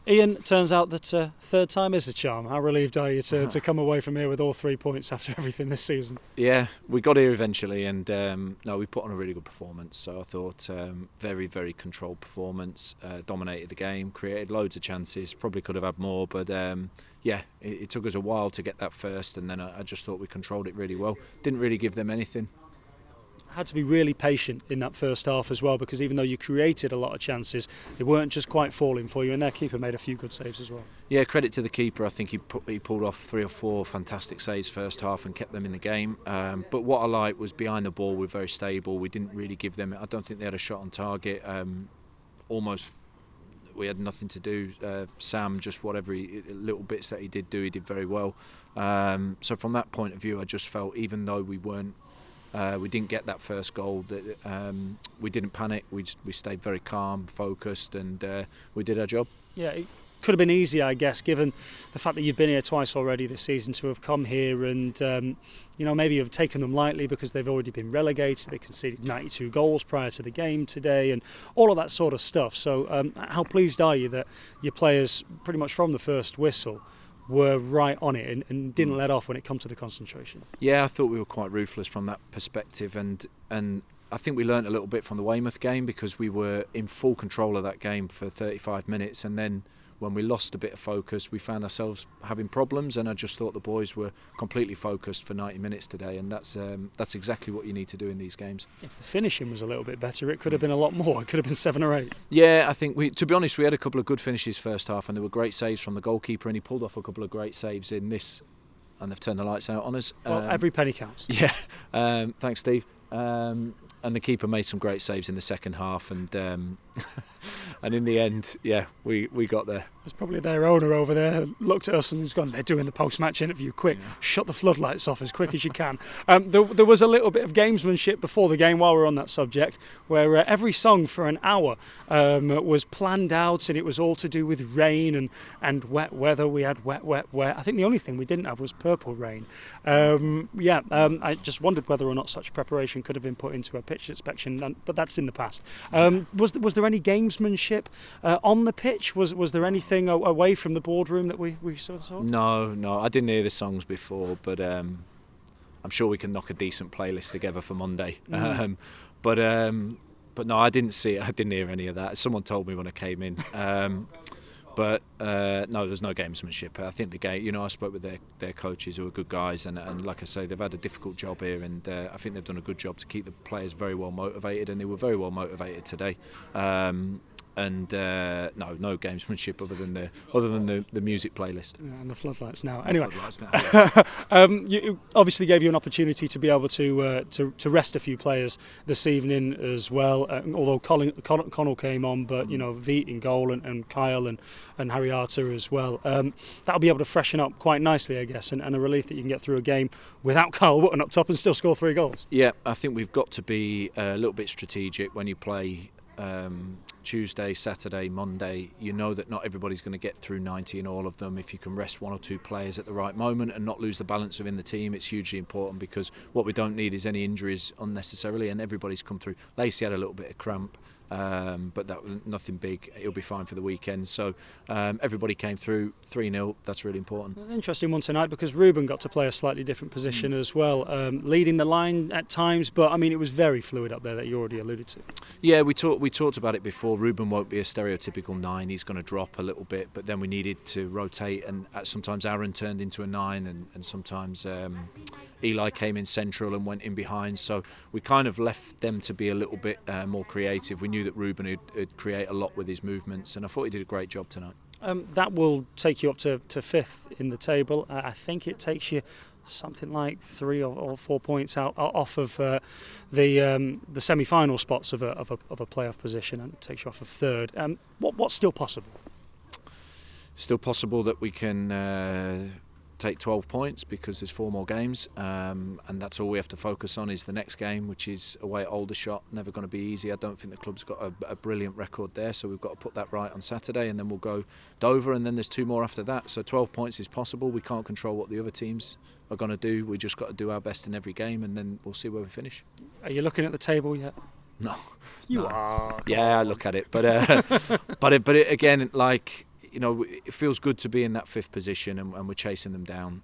Ian, turns out that third time is a charm. How relieved are you to come away from here with all 3 points after everything this season? Yeah, we got here eventually, and no, we put on a really good performance. So I thought very, very controlled performance, dominated the game, created loads of chances, probably could have had more, but yeah, it took us a while to get that first, and then I just thought we controlled it really well. Didn't really give them anything. Had to be really patient in that first half as well, because even though you created a lot of chances, they weren't just quite falling for you, and their keeper made a few good saves as well. Yeah, credit to the keeper. I think he pulled off 3 or 4 fantastic saves first half and kept them in the game. But what I liked was behind the ball, we're very stable. We didn't really give them, I don't think they had a shot on target. Almost we had nothing to do. Sam, just whatever little bits that he did do, he did very well. So from that point of view, I just felt, even though we didn't get that first goal, that we didn't panic. We stayed very calm, focused, and we did our job. Yeah, it could have been easier, I guess, given the fact that you've been here twice already this season, to have come here and maybe you've taken them lightly because they've already been relegated. They conceded 92 goals prior to the game today, and all of that sort of stuff. So, how pleased are you that your players, pretty much from the first whistle, were right on it and didn't let off when it comes to the concentration? Yeah, I thought we were quite ruthless from that perspective, and I think we learnt a little bit from the Weymouth game, because we were in full control of that game for 35 minutes, and then when we lost a bit of focus, we found ourselves having problems, and I just thought the boys were completely focused for 90 minutes today, and that's exactly what you need to do in these games. If the finishing was a little bit better, it could have been a lot more. It could have been 7 or 8. Yeah, I think to be honest, we had a couple of good finishes first half, and there were great saves from the goalkeeper, and he pulled off a couple of great saves in this, and they've turned the lights out on us. Well, every penny counts. Yeah, thanks, Steve. And the keeper made some great saves in the second half, and and in the end, yeah, we got there. There's probably their owner over there looked at us and has gone, they're doing the post-match interview, quick, shut the floodlights off as quick as you can. There was a little bit of gamesmanship before the game, while we're on that subject, where every song for an hour was planned out, and it was all to do with rain and wet weather. We had wet. I think the only thing we didn't have was purple rain. I just wondered whether or not such preparation could have been put into a pitch inspection, but that's in the past. Was there any gamesmanship on the pitch? Was there anything away from the boardroom that we sort of saw? No, I didn't hear the songs before, but I'm sure we can knock a decent playlist together for Monday. But no, I didn't see it. I didn't hear any of that. Someone told me when I came in. But no, there's no gamesmanship. I think the game, I spoke with their coaches, who are good guys, and like I say, they've had a difficult job here, and I think they've done a good job to keep the players very well motivated, and they were very well motivated today. And no gamesmanship other than the music playlist. Yeah, and the floodlights now. Anyway, you obviously gave you an opportunity to be able to rest a few players this evening as well. Although Connell came on, but Veet in goal and Kyle and Harry Arter as well. That'll be able to freshen up quite nicely, I guess, and a relief that you can get through a game without Kyle Wootton up top and still score 3 goals. Yeah, I think we've got to be a little bit strategic when you play. Tuesday, Saturday, Monday, you know that not everybody's going to get through 90 in all of them. If you can rest 1 or 2 players at the right moment and not lose the balance within the team, it's hugely important, because what we don't need is any injuries unnecessarily, and everybody's come through. Lacey had a little bit of cramp, but that was nothing big. He'll be fine for the weekend. So everybody came through 3-0. That's really important. An interesting one tonight, because Ruben got to play a slightly different position as well, leading the line at times, but I mean, it was very fluid up there, that you already alluded to. Yeah, we talked about it before. Ruben won't be a stereotypical 9. He's going to drop a little bit, but then we needed to rotate, and sometimes Aaron turned into a 9, and sometimes Eli came in central and went in behind. So we kind of left them to be a little bit more creative. We knew that Ruben would create a lot with his movements, and I thought he did a great job tonight. That will take you up to 5th in the table. I think it takes you something like 3 or 4 points off of the semi-final spots of a playoff position, and it takes you off of 3rd. What's still possible? Still possible that we can take 12 points, because there's 4 more games, and that's all we have to focus on is the next game, which is away at Aldershot. Never going to be easy. I don't think the club's got a brilliant record there, so we've got to put that right on Saturday, and then we'll go Dover, and then there's 2 more after that. So 12 points is possible. We can't control what the other teams are going to do. We just got to do our best in every game, and then we'll see where we finish. Are you looking at the table yet? No. You are. Yeah, I look at it, but again, like, it feels good to be in that 5th position, and we're chasing them down.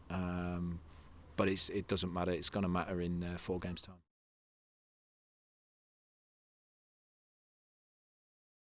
But it doesn't matter. It's going to matter in 4 games' time.